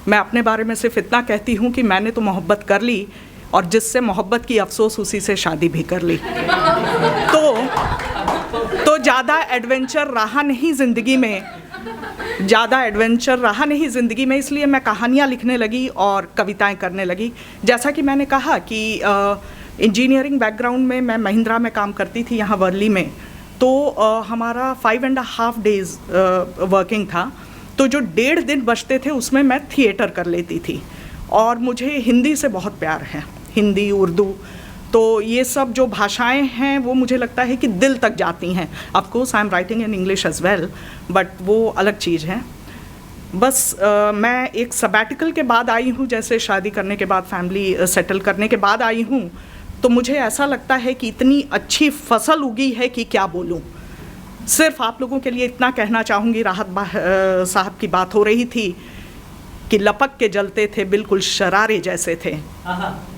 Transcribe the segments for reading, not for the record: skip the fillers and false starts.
मैं अपने बारे में सिर्फ इतना कहती हूँ कि मैंने तो मोहब्बत कर ली और जिससे मोहब्बत की अफसोस उसी से शादी भी कर ली। तो ज़्यादा एडवेंचर रहा नहीं ज़िंदगी में, इसलिए मैं कहानियाँ लिखने लगी और कविताएं करने लगी। जैसा कि मैंने कहा कि इंजीनियरिंग बैकग्राउंड में मैं महिंद्रा में काम करती थी यहाँ वर्ली में, तो हमारा 5.5 days वर्किंग था। तो जो 1.5 दिन बचते थे उसमें मैं थिएटर कर लेती थी। और मुझे हिंदी से बहुत प्यार है, हिंदी, उर्दू, तो ये सब जो भाषाएं हैं वो मुझे लगता है कि दिल तक जाती हैं। Of course I am writing in English as well, but वो अलग चीज़ है। बस मैं एक सबैटिकल के बाद आई हूँ, जैसे शादी करने के बाद, फैमिली सेटल करने के बाद आई हूँ, तो मुझे ऐसा लगता है कि इतनी अच्छी फसल उगी है कि क्या बोलूँ। सिर्फ आप लोगों के लिए इतना कहना चाहूँगी, राहत साहब की बात हो रही थी कि लपक के जलते थे बिल्कुल शरारे जैसे थे,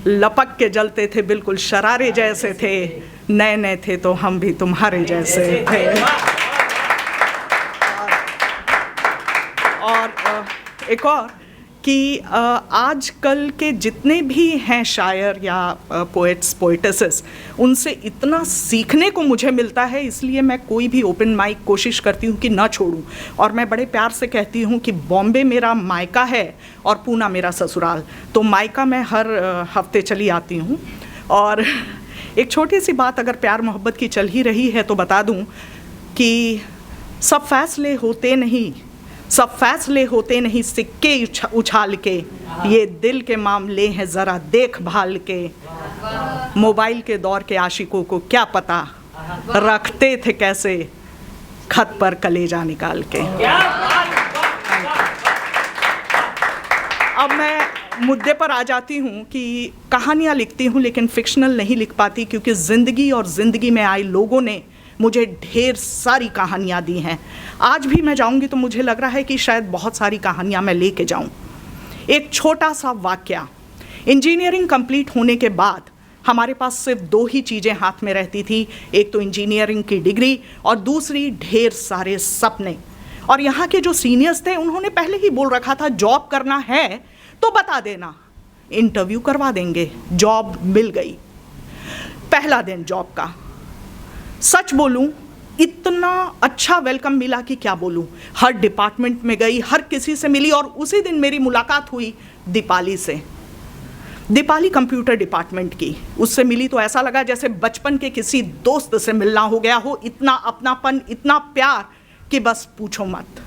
लपक के जलते थे बिल्कुल शरारे जैसे थे, नए नए थे तो हम भी तुम्हारे जैसे थे। और एक और कि आजकल के जितने भी हैं शायर या पोएट्स, पोएटेसेस, उनसे इतना सीखने को मुझे मिलता है, इसलिए मैं कोई भी ओपन माइक कोशिश करती हूँ कि ना छोड़ूं। और मैं बड़े प्यार से कहती हूँ कि बॉम्बे मेरा मायका है और पूना मेरा ससुराल। तो मायका मैं हर हफ्ते चली आती हूँ। और एक छोटी सी बात अगर प्यार मोहब्बत की चल ही रही है तो बता दूँ कि सब फैसले होते नहीं सिक्के उछाल के, ये दिल के मामले हैं ज़रा देखभाल के। मोबाइल के दौर के आशिकों को क्या पता, रखते थे कैसे खत पर कलेजा निकाल के। अब मैं मुद्दे पर आ जाती हूँ कि कहानियाँ लिखती हूँ लेकिन फिक्शनल नहीं लिख पाती, क्योंकि ज़िंदगी और ज़िंदगी में आए लोगों ने मुझे ढेर सारी कहानियाँ दी हैं। आज भी मैं जाऊँगी तो मुझे लग रहा है कि शायद बहुत सारी कहानियाँ मैं लेके जाऊँ। एक छोटा सा वाकया, इंजीनियरिंग कंप्लीट होने के बाद हमारे पास सिर्फ 2 ही चीज़ें हाथ में रहती थी, एक तो इंजीनियरिंग की डिग्री और दूसरी ढेर सारे सपने। और यहाँ के जो सीनियर्स थे उन्होंने पहले ही बोल रखा था, जॉब करना है तो बता देना, इंटरव्यू करवा देंगे। जॉब मिल गई पहला दिन जॉब का। सच बोलूं, इतना अच्छा वेलकम मिला कि क्या बोलूं। हर डिपार्टमेंट में गई, हर किसी से मिली, और उसी दिन मेरी मुलाकात हुई दीपाली से। दीपाली कंप्यूटर डिपार्टमेंट की, उससे मिली तो ऐसा लगा जैसे बचपन के किसी दोस्त से मिलना हो गया हो। इतना अपनापन, इतना प्यार कि बस पूछो मत।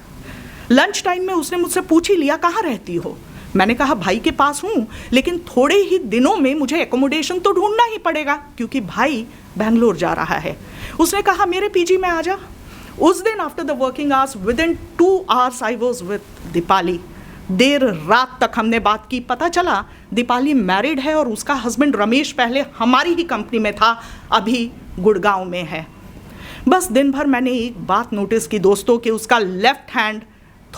लंच टाइम में उसने मुझसे पूछ ही लिया, कहाँ रहती हो? मैंने कहा भाई के पास हूँ, लेकिन थोड़े ही दिनों में मुझे एकोमोडेशन तो ढूंढना ही पड़ेगा क्योंकि भाई बेंगलोर जा रहा है। उसने कहा मेरे पीजी में आ जा। उस दिन after the working hours, within 2 hours I was with Deepali. देर रात तक हमने बात की। पता चला दीपाली मैरिड है और उसका हस्बैंड रमेश पहले हमारी ही कंपनी में था, अभी गुड़गांव में है। बस दिन भर मैंने एक बात नोटिस की दोस्तों, कि उसका लेफ्ट हैंड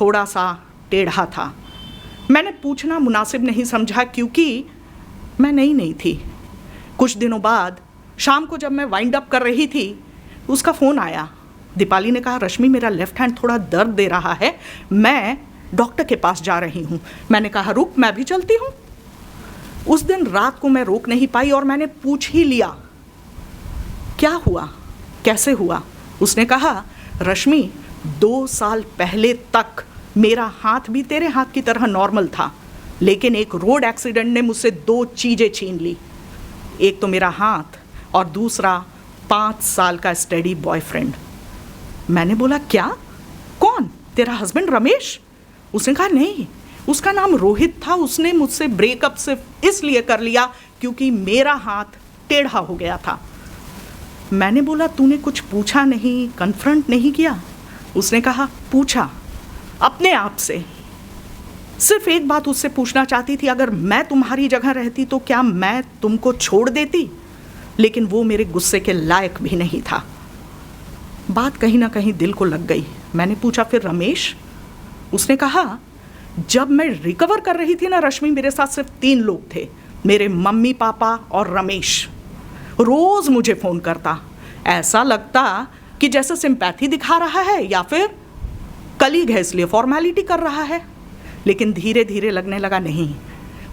थोड़ा सा टेढ़ा था। मैंने पूछना मुनासिब नहीं समझा क्योंकि मैं नई थी। कुछ दिनों बाद शाम को जब मैं वाइंड अप कर रही थी, उसका फ़ोन आया। दीपाली ने कहा, रश्मि मेरा लेफ़्ट हैंड थोड़ा दर्द दे रहा है, मैं डॉक्टर के पास जा रही हूँ। मैंने कहा रुक, मैं भी चलती हूँ। उस दिन रात को मैं रोक नहीं पाई और मैंने पूछ ही लिया, क्या हुआ, कैसे हुआ? उसने कहा, रश्मि 2 साल पहले तक मेरा हाथ भी तेरे हाथ की तरह नॉर्मल था, लेकिन एक रोड एक्सीडेंट ने मुझसे 2 चीज़ें छीन ली। एक तो मेरा हाथ और दूसरा 5 साल का स्टडी बॉयफ्रेंड। मैंने बोला क्या? कौन? तेरा हस्बैंड रमेश? उसने कहा नहीं, उसका नाम रोहित था। उसने मुझसे ब्रेकअप सिर्फ इसलिए कर लिया क्योंकि मेरा हाथ टेढ़ा हो गया था। मैंने बोला तूने कुछ पूछा नहीं, कन्फ्रंट नहीं किया? उसने कहा पूछा, अपने आप से। सिर्फ एक बात उससे पूछना चाहती थी, अगर मैं तुम्हारी जगह रहती तो क्या मैं तुमको छोड़ देती? लेकिन वो मेरे गुस्से के लायक भी नहीं था। बात कहीं ना कहीं दिल को लग गई। मैंने पूछा फिर रमेश? उसने कहा जब मैं रिकवर कर रही थी ना रश्मि, मेरे साथ सिर्फ 3 लोग थे, मेरे मम्मी पापा और रमेश। रोज़ मुझे फ़ोन करता, ऐसा लगता कि जैसे सिंपैथी दिखा रहा है या फिर कलीग है इसलिए फॉर्मेलिटी कर रहा है। लेकिन धीरे धीरे लगने लगा नहीं,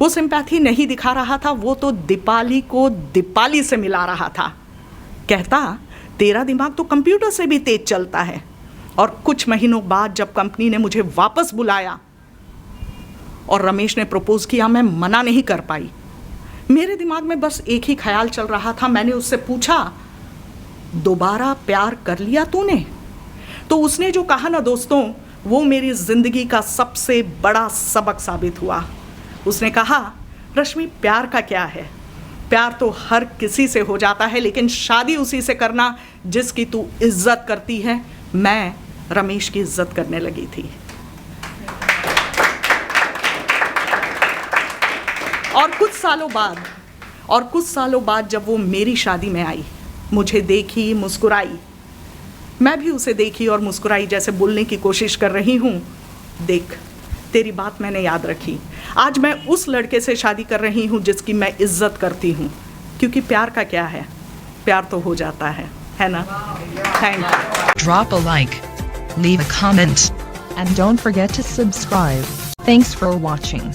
वो सिंपैथी नहीं दिखा रहा था, वो तो दीपाली को दीपाली से मिला रहा था। कहता तेरा दिमाग तो कंप्यूटर से भी तेज चलता है। और कुछ महीनों बाद जब कंपनी ने मुझे वापस बुलाया और रमेश ने प्रपोज किया, मैं मना नहीं कर पाई। मेरे दिमाग में बस एक ही ख्याल चल रहा था। मैंने उससे पूछा, दोबारा प्यार कर लिया तूने? तो उसने जो कहा ना दोस्तों, वो मेरी जिंदगी का सबसे बड़ा सबक साबित हुआ। उसने कहा, रश्मि प्यार का क्या है, प्यार तो हर किसी से हो जाता है, लेकिन शादी उसी से करना जिसकी तू इज्जत करती है। मैं रमेश की इज्जत करने लगी थी। और कुछ सालों बाद जब वो मेरी शादी में आई, मुझे देखी, मुस्कुराई, मैं भी उसे देखी और मुस्कुराई, जैसे बोलने की कोशिश कर रही हूँ, देख तेरी बात मैंने याद रखी। आज मैं उस लड़के से शादी कर रही हूँ जिसकी मैं इज्जत करती हूँ, क्योंकि प्यार का क्या है, प्यार तो हो जाता है ना? Thank you. Drop a like, leave a comment, and don't forget to subscribe. Thanks for watching.